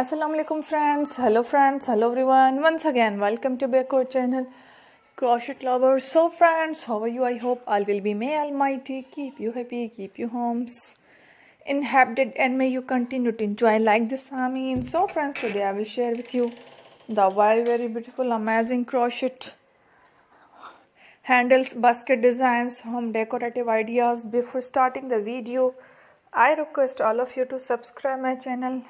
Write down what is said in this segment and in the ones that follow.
Assalamu alaikum friends, hello everyone. Once again, welcome to back our channel, Crochet Lovers. So friends, how are you? I hope all will be. May Almighty keep you happy, keep you homes inhabited, and may you continue to enjoy like this. Ameen. So friends, today I will share with you the very beautiful, amazing crochet handles, basket designs, home decorative ideas. Before starting the video, I request all of you to subscribe my channel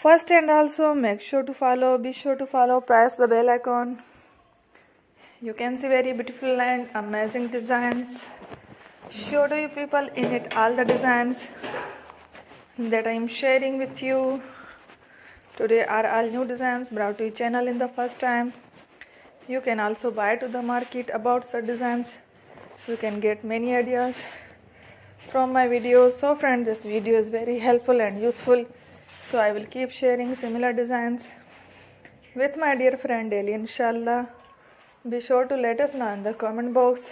first, and also be sure to follow, press the bell icon. You can see very beautiful and amazing designs. Show to you people in it all the designs that I am sharing with you today are all new designs brought to your channel in the first time. You can also buy to the market about such designs. You can get many ideas from my videos. So friends, this video is very helpful and useful, so I will keep sharing similar designs with my dear friend daily, inshallah. Be sure to let us know in the comment box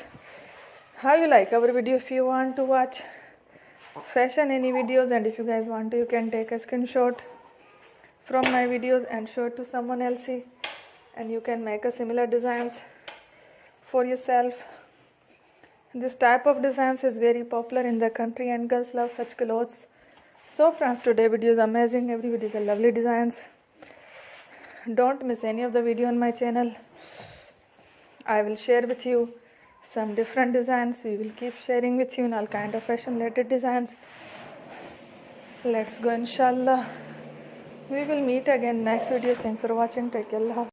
how you like our video. If you want to watch fashion any videos, and if you guys want to, you can take a screenshot from my videos and show it to someone else, and you can make a similar designs for yourself. This type of designs is very popular in the country and girls love such clothes. So friends, today video is amazing. Every video is a lovely designs. Don't miss any of the video on my channel. I will share with you some different designs. We will keep sharing with you in all kind of fashion related designs. Let's go, inshallah. We will meet again next video. Thanks for watching. Take care. Allah.